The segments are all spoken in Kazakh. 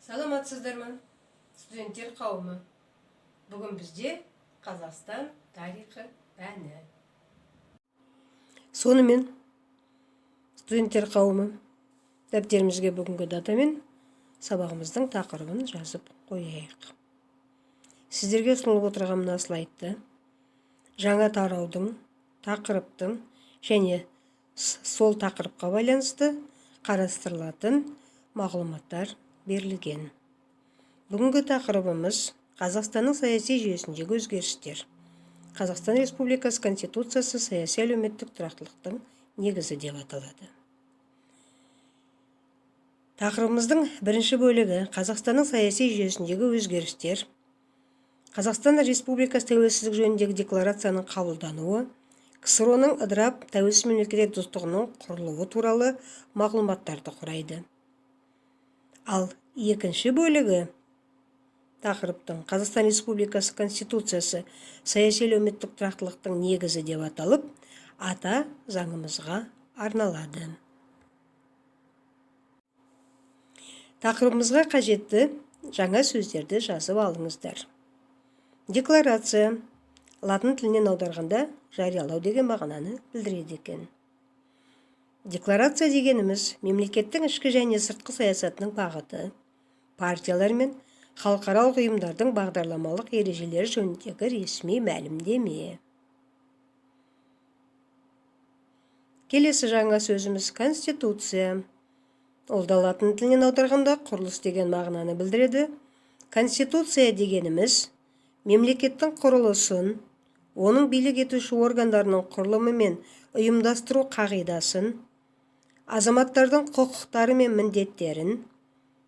Саламатсыздар ма, студенттер қауымы? Бүгін бізде Қазақстан тарихы пәні. Сонымен, студенттер қауымы, дәптерімізге бүгінгі дата мен сабағымыздың тақырыбын жазып қояйық. Сіздерге ұсынылып отырған мына слайдта жаңа тараудың, тақырыптың және сол тақырыпқа байланысты қарастырылатын мағлұматтар берілген. Бүгінгі тақырыбымыз Қазақстанның саяси жүйесіндегі өзгерістер. Қазақстан Республикасы Конституциясы саяси әлеуметтік тұрақтылықтың негізі деп аталады. Тақырыбымыздың бірінші бөлігі Қазақстанның саяси жүйесіндегі өзгерістер. Қазақстан Республикасы тәуелсіздік жөніндегі декларацияның қабылдануы, КСРО-ның ыдырап тәуелсіз мемлекет достығының құрылуы туралы мағлұматтарды құрайды. Ал екінші бөлігі тақырыптың Қазақстан Республикасы Конституциясы саяси әлеуметтік тұрақтылықтың негізі деп аталып, ата заңымызға арналады. Тақырыбымызға қажетті жаңа сөздерді жазып алыңыздар. Декларация латын тілінен аударғанда жариялау деген мағынаны білдіреді екен. Декларация дегеніміз мемлекеттің ішкі және сыртқы саясатының бағыты, партиялар мен халықаралық ұйымдардың бағдарламалық ережелері жөніндегі ресми мәлімдеме. Келесі жаңа сөзіміз Конституция. Ол да латын тілінен аударғанда құрылыс деген мағынаны білдіреді. Конституция дегеніміз мемлекеттің құрылысын, оның билік етуші органдарының құрылымы мен ұйымдастыру қағидасын, азаматтардың құқықтары мен міндеттерін,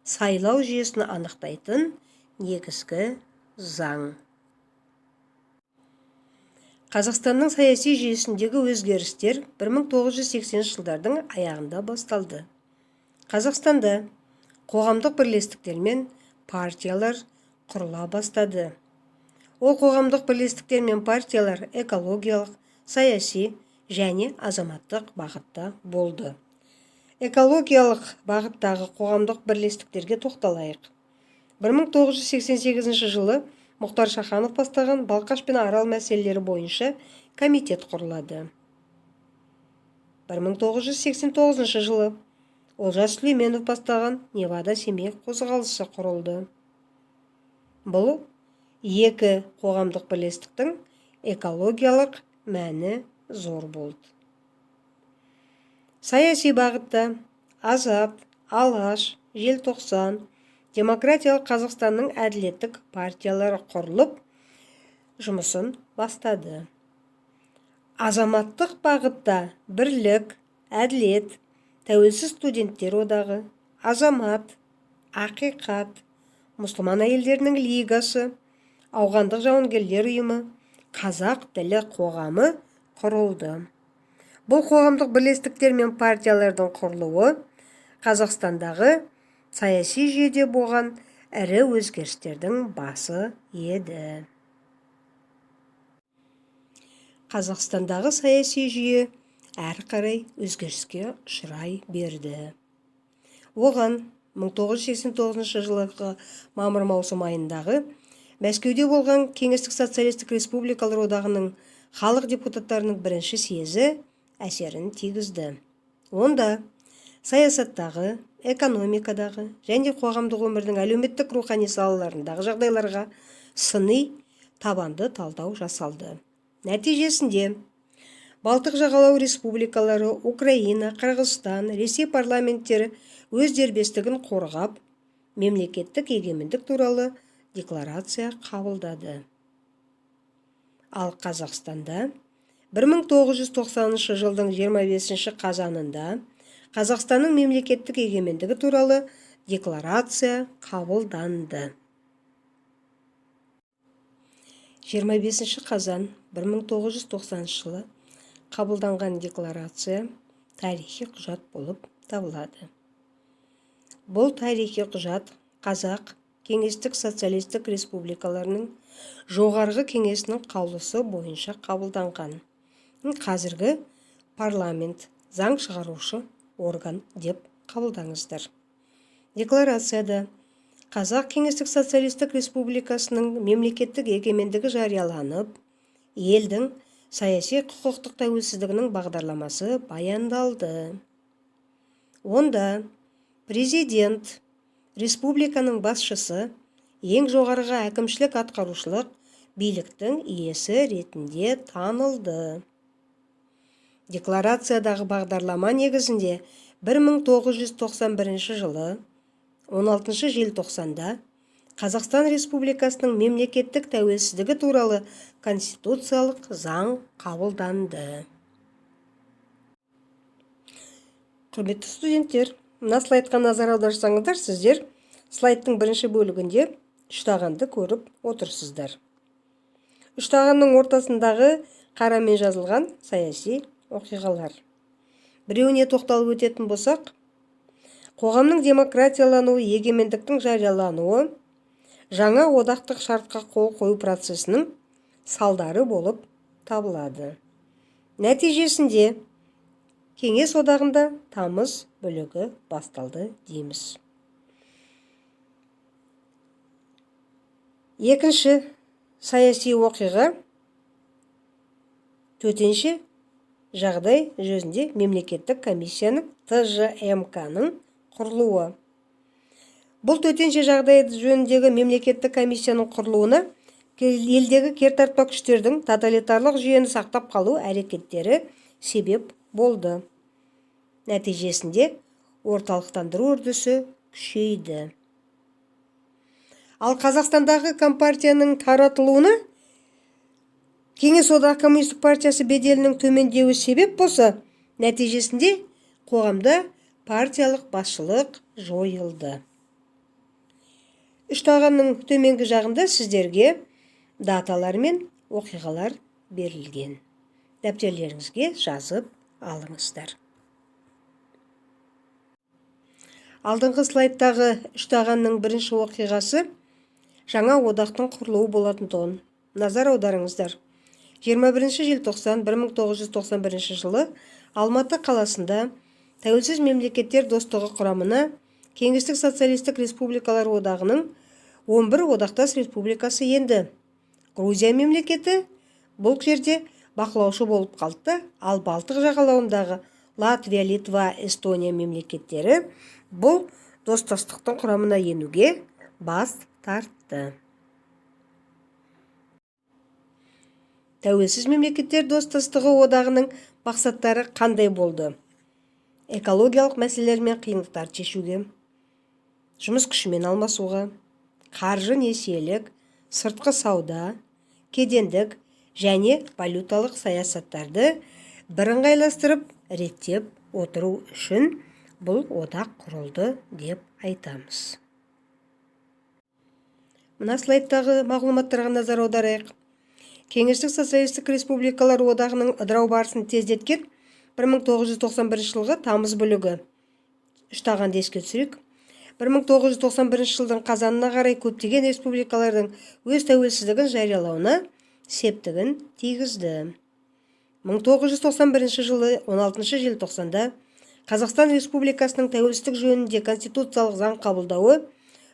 сайлау жүйесін анықтайтын негізгі заң. Қазақстанның саяси жүйесіндегі өзгерістер 1980 жылдардың аяғында басталды. Қазақстанда қоғамдық бірлестіктер мен партиялар құрыла бастады. Ол қоғамдық бірлестіктер мен партиялар экологиялық, саяси және азаматтық бағытта болды. Экологиялық бағыттағы қоғамдық бірлестіктерге тоқталайық. 1988 жылы Мұхтар Шаханов бастаған Балқаш пен Арал мәселелері бойынша комитет құрылады. 1989 жылы Олжас Сүлейменов бастаған Невада-Семей қозғалысы құрылды. Бұл екі қоғамдық бірлестіктің экологиялық мәні зор болды. Саяси бағытта Азат, Алаш, Желтоқсан, Демократиялық Қазақстанның әділеттік партиялары құрылып, жұмысын бастады. Азаматтық бағытта Бірлік, Әділет, Тәуелсіз студенттер одағы, Азамат, Ақиқат, Мұсылман әйелдерінің лигасы, Ауғандық жауынгерлер ұйымы, Қазақ тілі қоғамы құрылды. Бұл қоғамдық бірлестіктер мен партиялардың құрылуы Қазақстандағы саяси жүйеде болған ірі өзгерістердің басы еді. Қазақстандағы саяси жүйе әрі қарай өзгеріске ұшырай берді. Оған 1989 жылғы мамыр-маусым айындағы Мәскеуде болған Кеңестік социалистік республикалар одағының халық депутаттарының бірінші съезі әсерін тигізді. Онда саясаттағы, экономикадағы және қоғамдық өмірдің әлеуметтік рухани салаларындағы жағдайларға сыни табанды талдау жасалды. Нәтижесінде Балтық жағалау республикалары, Украина, Қырғызстан, Ресей парламенттері өз дербестігін қорғап, мемлекеттік егемендік туралы декларация қабылдады. Ал Қазақстанда 1990 жылдың 25 қазанында Қазақстанның мемлекеттік егемендігі туралы декларация қабылданды. 25 қазан 1990 жылы қабылданған декларация тарихи құжат болып табылады. Бұл тарихи құжат Қазақ Кеңестік социалистік республикаларының жоғарғы кеңесінің қаулысы бойынша қабылданған. Қазіргі парламент заң шығарушы орган деп қабылдаңыздар. Декларацияда Қазақ Кеңестік Социалистік Республикасының мемлекеттік егемендігі жарияланып, елдің саяси құқықтық тәуелсіздігінің бағдарламасы баяндалды. Онда президент, республиканың басшысы, ең жоғарғы әкімшілік атқарушылық биліктің иесі ретінде танылды. Декларациядағы бағдарлама негізінде 1991 жылы 16 желтоқсанда Қазақстан Республикасының мемлекеттік тәуелсіздігі туралы конституциялық заң қабылданды. Құрметті студенттер, мына слайдқа назар аударсаңыздар, сіздер слайдтың бірінші бөлігінде үштағанды көріп отырсыздар. Үштағанның ортасындағы қарамен жазылған саяси оқиғалар. Біреуіне тоқталып өтетін болсақ, қоғамның демократиялануы, егемендіктің жариялануы жаңа одақтық шартқа қол қою процесінің салдары болып табылады. Нәтижесінде Кеңес одағында тамыз бүлігі басталды дейміз. Екінші саяси оқиға төтенше жағдай жөнінде мемлекеттік комиссияның ТЖМК-ның құрылуы. Бұл төтенше жағдай жөніндегі мемлекеттік комиссияның құрылуына елдегі кертартпа күштердің тоталитарлық жүйені сақтап қалу әрекеттері себеп болды. Нәтижесінде орталықтандыру үрдісі күшейді. Ал Қазақстандағы компартияның таратылуына Кеңес одағы коммунистік партиясы беделінің төмендеуі себеп болса, нәтижесінде қоғамда партиялық басшылық жойылды. Үштағанның төменгі жағында сіздерге даталар мен оқиғалар берілген. Дәптерлеріңізге жазып алыңыздар. Алдыңғы слайдтағы үштағанның бірінші оқиғасы жаңа одақтың құрылуы болатындығын назар аударыңыздар. 21 желтоқсан 1991 жылы Алматы қаласында Тәуелсіз мемлекеттер достығы құрамына Кеңестік социалистік республикалар одағының 11 одақтас республикасы енді. Грузия мемлекеті бұл жерде бақылаушы болып қалды, ал Балтық жағалауындағы Латвия, Литва, Эстония мемлекеттері бұл достастықтың құрамына енуге бас тартты. Тәуелсіз мемлекеттер достастығы одағының мақсаттары қандай болды? Экологиялық мәселелер мен қиындықтарды шешуге, жұмыс күшімен алмасуға, қаржы несиелік, сыртқы сауда, кедендік және валюталық саясаттарды бірыңғайластырып реттеп отыру үшін бұл одақ құрылды деп айтамыз. Мына слайдтағы мағлұматтарға назар аударайық. Кеңестік социалистік республикалар одағының ыдырау барысын тездеткен 1991 жылғы тамыз бүлігі. Үштағанды еске түсірейік. 1991 жылдың қазанына қарай көптеген республикалардың өз тәуелсіздігін жариялауына септігін тигізді. 1991 жылы 16 желтоқсанда Қазақстан Республикасының тәуелсіздік жөнінде конституциялық заң қабылдауы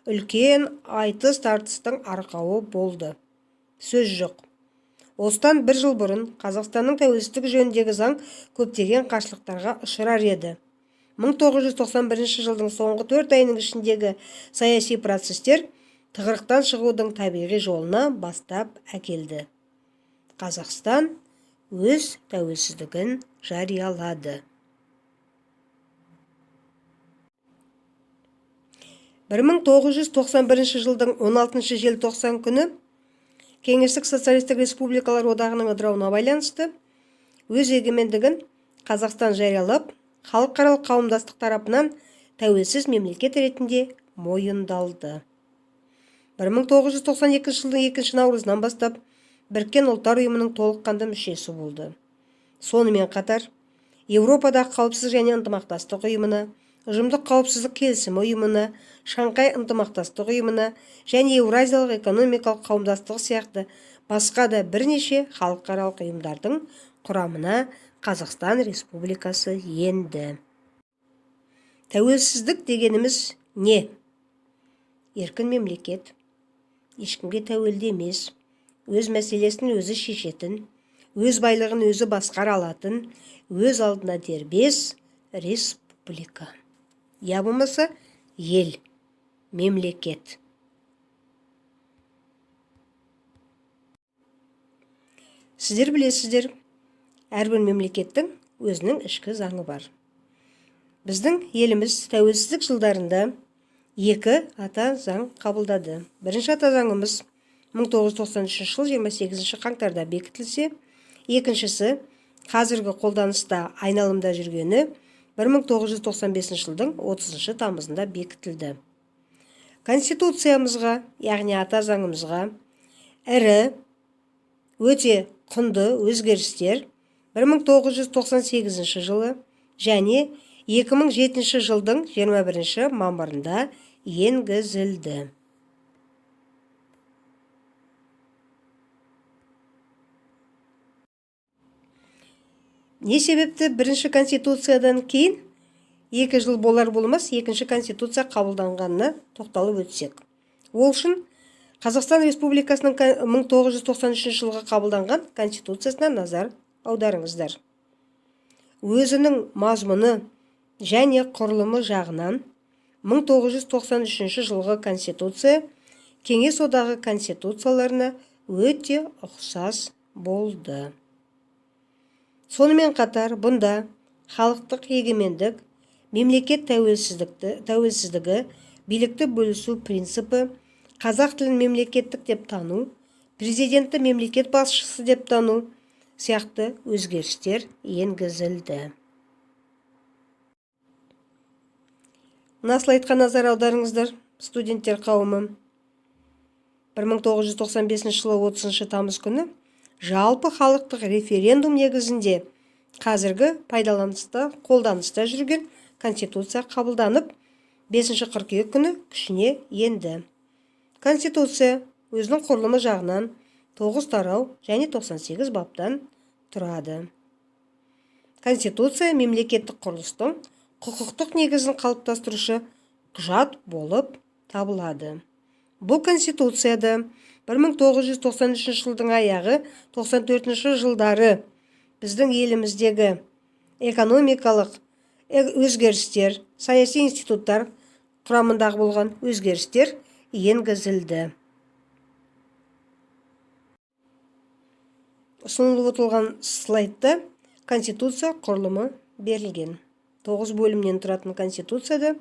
үлкен айтыс-тартыстың арқауы болды. Сөз жоқ. Осыдан бір жыл бұрын Қазақстанның тәуелсіздік жөніндегі заң көптеген қарсылықтарға ұшырар еді. 1991 жылдың соңғы 4 айының ішіндегі саяси процестер тығырықтан шығудың табиғи жолына бастап әкелді. Қазақстан өз тәуелсіздігін жариялады. 1991 жылдың 16 желтоқсан күні Кеңестік социалистік республикалар одағының ыдырауына байланысты өз егемендігін Қазақстан жариялап, халықаралық қауымдастық тарапынан тәуелсіз мемлекет ретінде мойындалды. 1992 жылдың 2 наурызынан бастап Біріккен ұлттар ұйымының толыққанды мүшесі болды. Сонымен қатар Еуропадағы қауіпсіздік және ынтымақтастық ұйымына, ұжымдық қауіпсіздік келісімі ұйымына, Шанхай ынтымақтастық ұйымына және Еуразиялық экономикалық қауымдастығы сияқты басқа да бірнеше халықаралық ұйымдардың құрамына Қазақстан Республикасы енді. Тәуелсіздік дегеніміз не? еркін мемлекет, ешкімге тәуелді емес, өз мәселесін өзі шешетін, өз байлығын өзі басқара алатын, өз алдына дербес республика. Я болмаса ел, мемлекет. Сіздер білесіздер, әрбір мемлекеттің өзінің ішкі заңы бар. Біздің еліміз тәуелсіздік жылдарында 2 ата заң қабылдады. Бірінші ата заңымыз 1993 жыл 28 қаңтарда бекітілсе, екіншісі қазіргі қолданыста айналымда жүргені 1995 жылдың 30 тамызында бекітілді. Конституциямызға, яғни ата заңымызға ірі, өте құнды өзгерістер 1998 жылы және 2007 жылдың 21 мамырында енгізілді. Не себепті бірінші конституциядан кейін 2 жыл болар болмас екінші конституция қабылданғанына тоқталып өтсек. Ол үшін Қазақстан Республикасының 1993 жылғы қабылданған конституциясына назар аударыңыздар. Өзінің мазмұны және құрылымы жағынан 1993 жылғы конституция Кеңес одағы конституцияларына өте ұқсас болды. Сонымен қатар бұнда халықтық егемендік, мемлекет тәуелсіздігі, билікті бөлісу принципі, қазақ тілін мемлекеттік деп тану, президентті мемлекет басшысы деп тану сияқты өзгерістер енгізілді. Мына слайдқа назар аударыңыздар, студенттер қауымы. 1995 жылы 30 тамыз күні жалпы халықтық референдум негізінде қазіргі қолданыста жүрген конституция қабылданып, 5 қыркүйек күні күшіне енді. Конституция өзінің құрылымы жағынан 9 тарау және 98 баптан тұрады. Конституция мемлекеттік құрылыстың құқықтық негізін қалыптастырушы құжат болып табылады. Бұл конституцияда 1993 жылдың аяғы 94 жылдары біздің еліміздегі экономикалық өзгерістер, саяси институттар құрамындағы болған өзгерістер енгізілді. Ұсынылып отырған слайдта конституция құрылымы берілген. 9 бөлімнен тұратын конституцияда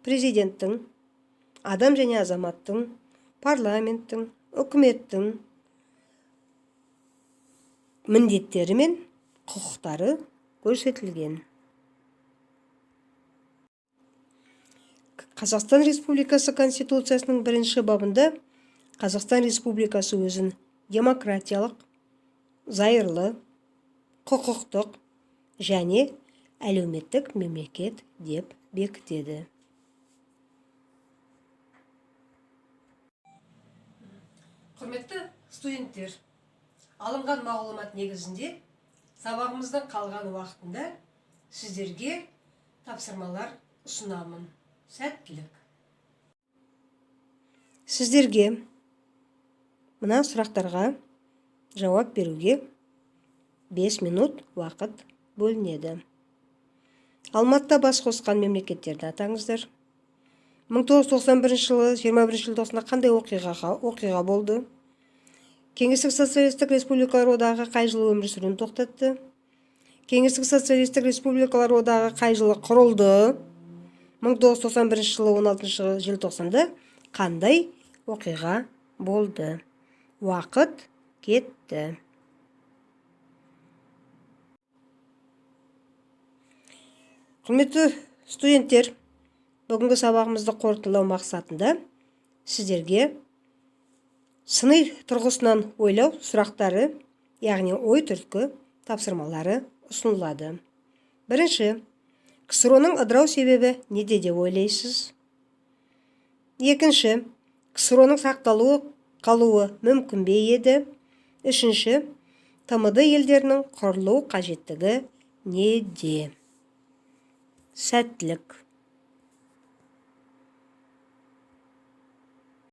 президенттің, адам және азаматтың, парламенттің, үкіметтің міндеттері мен құқықтары көрсетілген. Қазақстан Республикасы Конституциясының 1 бабында Қазақстан Республикасы өзін демократиялық, зайырлы, құқықтық және әлеуметтік мемлекет деп бекітеді. Құрметті студенттер, алынған мағлұмат негізінде сабағымыздың қалған уақытында сіздерге тапсырмалар ұсынамын. Сәттілік. Сіздерге мына сұрақтарға жауап беруге 5 минут уақыт бөлінеді. Алматыда бас қосқан мемлекеттерді атаңыздар. 1991 жылы 21 желтоқсанда қандай оқиға болды? Кеңестік социалистік республикалар одағы қай жылы өмір сүруін тоқтатты? Кеңестік социалистік республикалар одағы қай жылы құрылды? 1991 жылы 16 желтоқсанда қандай оқиға болды? Уақыт кетті. Құрметті студенттер, бүгінгі сабағымызды қорытындылау мақсатында сіздерге сыни тұрғысынан ойлау сұрақтары, яғни ой түрткі тапсырмалары ұсынылады. Бірінші, КСРО-ның ыдырау себебі неде деп ойлайсыз? Екінші, КСРО-ның қалуы мүмкін бе еді? Үшінші, ТМД елдерінің құрылу қажеттігі неде? Сәттілік.